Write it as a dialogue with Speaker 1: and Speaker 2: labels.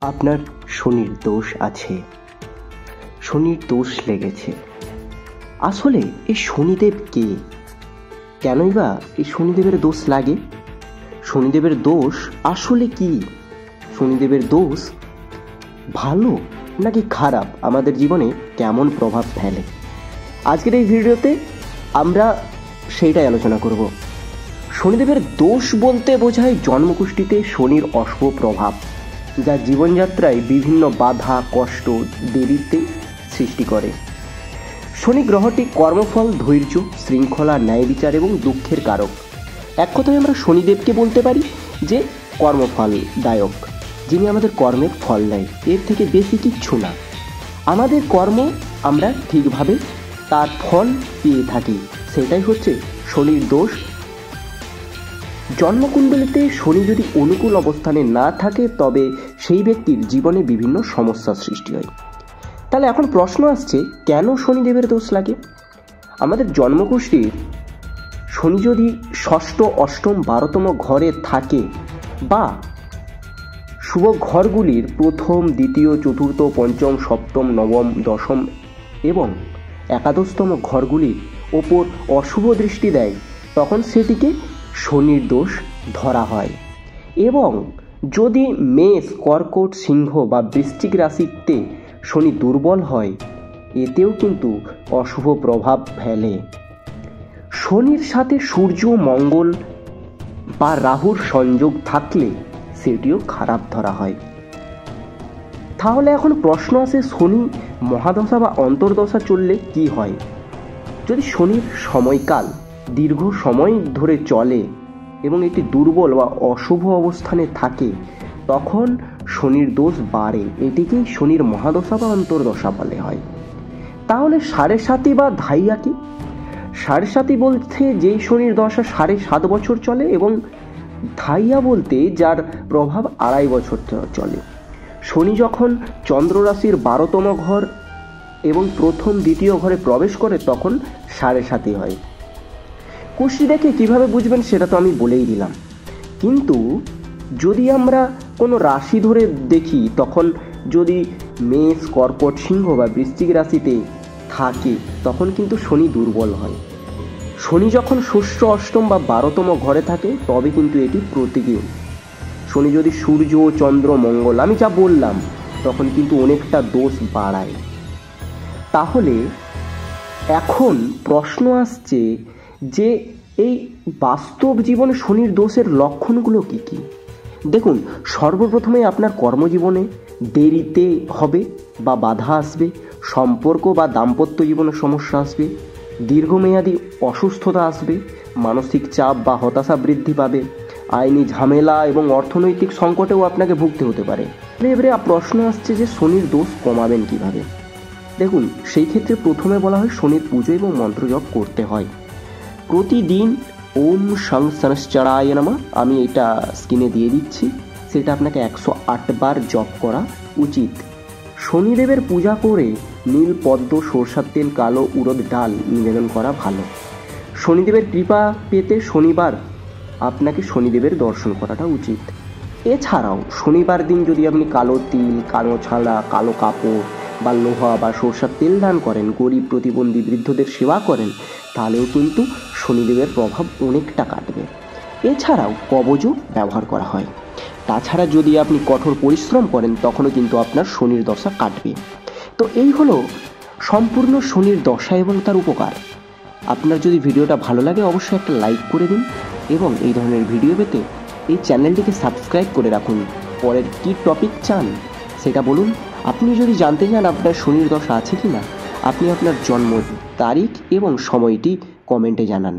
Speaker 1: আপনার শনির দোষ আছে, শনির দোষ লেগেছে। আসলে এই শনিদেব কে? কেনই বা এই শনিদেবের দোষ লাগে? শনিদেবের দোষ আসলে কি? শনিদেবের দোষ ভালো নাকি খারাপ, আমাদের জীবনে কেমন প্রভাব ফেলে? আজকের এই ভিডিওতে আমরা সেইটাই আলোচনা করব। শনিদেবের দোষ বলতে বোঝায় জন্মকুষ্ঠিতে শনির অশুভ প্রভাব, যা জীবনযাত্রায় বিভিন্ন বাধা, কষ্ট, দেরিতে সৃষ্টি করে। শনি গ্রহটি কর্মফল, ধৈর্য, শৃঙ্খলা, ন্যায় বিচার এবং দুঃখের কারক। এক কথায় আমরা শনিদেবকে বলতে পারি যে কর্মফলদায়ক, যিনি আমাদের কর্মের ফল দেয়, এর থেকে বেশি কিচ্ছু না। আমাদের কর্ম আমরা ঠিকভাবে তার ফল পেয়ে থাকি, সেটাই হচ্ছে শনির দোষ। জন্মকুণ্ডলিতে শনি যদি অনুকূল অবস্থানে না থাকে তবে সেই ব্যক্তির জীবনে বিভিন্ন সমস্যার সৃষ্টি হয়। তাহলে এখন প্রশ্ন আসছে, কেন শনিদেবের দোষ লাগে? আমাদের জন্মকুষ্ঠির শনি যদি ষষ্ঠ, অষ্টম, 12তম ঘরে থাকে বা শুভ ঘরগুলির প্রথম, দ্বিতীয়, চতুর্থ, পঞ্চম, সপ্তম, নবম, দশম এবং একাদশতম ঘরগুলির ওপর অশুভ দৃষ্টি দেয়, তখন সেটিকে শনির দোষ ধরা হয়। এবং যদি মেষ, কর্কট, সিংহ বা বৃশ্চিক রাশিতে শনি দুর্বল হয়, এতেও কিন্তু অশুভ প্রভাব ফেলে। শনির সাথে সূর্য, মঙ্গল বা রাহুর সংযোগ থাকলে সেটিও খারাপ ধরা হয়। তাহলে এখন প্রশ্ন আসে, শনি মহাদশা বা অন্তর্দশা চললে কি হয়? যদি শনির সময়কাল দীর্ঘ সময় ধরে চলে এবং এটি দুর্বল বা অশুভ অবস্থানে থাকে, তখন শনির দোষ বাড়ে। এটিকেই শনির মহাদশা বা অন্তর্দশা বলে হয়। তাহলে 7.5 বা ধাইয়া কি? 7.5 বলতে যেই শনির দশা 7.5 বছর চলে, এবং ধাইয়া বলতে যার প্রভাব 2.5 বছর চলে। শনি যখন চন্দ্র রাশির 12তম ঘর এবং প্রথম, দ্বিতীয় ঘরে প্রবেশ করে তখন 7.5 হয়। কুষ্টি দেখে কিভাবে বুঝবেন সেটা তো আমি বলেই দিলাম, কিন্তু যদি আমরা কোনো রাশি ধরে দেখি, তখন যদি মেষ, কর্কট, সিংহ বা বৃশ্চিক রাশিতে থাকে তখন কিন্তু শনি দুর্বল হয়। শনি যখন ষষ্ঠ, অষ্টম বা 12তম ঘরে থাকে তবে কিন্তু এটি প্রতিকূল। শনি যদি সূর্য, চন্দ্র, মঙ্গল, আমি যা বললাম, তখন কিন্তু অনেকটা দোষ বাড়ায়। তাহলে এখন প্রশ্ন আসছে যে এই বাস্তব জীবনে শনির দোষের লক্ষণগুলো কি কি? দেখুন, সর্বপ্রথমে আপনার কর্মজীবনে দেরিতে হবে বা বাধা আসবে, সম্পর্ক বা দাম্পত্য জীবনে সমস্যা আসবে, দীর্ঘমেয়াদী অসুস্থতা আসবে, মানসিক চাপ বা হতাশা বৃদ্ধি পাবে, আইনি ঝামেলা এবং অর্থনৈতিক সংকটেও আপনাকে ভুগতে হতে পারে। এবারে প্রশ্ন আসছে যে শনির দোষ কমাবেন কিভাবে? দেখুন, সেই ক্ষেত্রে প্রথমে বলা হয় শনির পুজো এবং মন্ত্র জপ করতে হয় প্রতিদিন। ওম শং শনশ্চরায় নমঃ, আমি এটা স্ক্রিনে দিয়ে দিচ্ছি, সেটা আপনাকে 108 বার জপ করা উচিত। শনিদেবের পূজা করে নীল পদ্ম, সরষার তেল, কালো উড়দ ডাল নিবেদন করা ভালো। শনিদেবের কৃপা পেতে শনিবার আপনাকে শনিদেবের দর্শন করাটা উচিত। এছাড়াও শনিবার দিন যদি আপনি কালো তিল, কালো ছালা, কালো কাপড় বা লোহা বা সরষার তেল দান করেন, গরিব, প্রতিবন্ধী, বৃদ্ধদের সেবা করেন, তাহলেও কিন্তু শনিদেবের প্রভাব অনেকটা কাটবে। এছাড়াও কবচও ব্যবহার করা হয়। তাছাড়া যদি আপনি কঠোর পরিশ্রম করেন তখনও কিন্তু আপনার শনির দশা কাটবে। তো এই হলো সম্পূর্ণ শনির দশা এবং তার উপকার। আপনার যদি ভিডিওটা ভালো লাগে অবশ্যই একটা লাইক করে দিন এবং এই ধরনের ভিডিও পেতে এই চ্যানেলটিকে সাবস্ক্রাইব করে রাখুন। পরের কী টপিক চান সেটা বলুন। আপনি যদি জানতে চান আপনার শনির দশা আছে কি না, আপনি আপনার জন্ম তারিখ এবং সময়টি কমেন্টে জানান।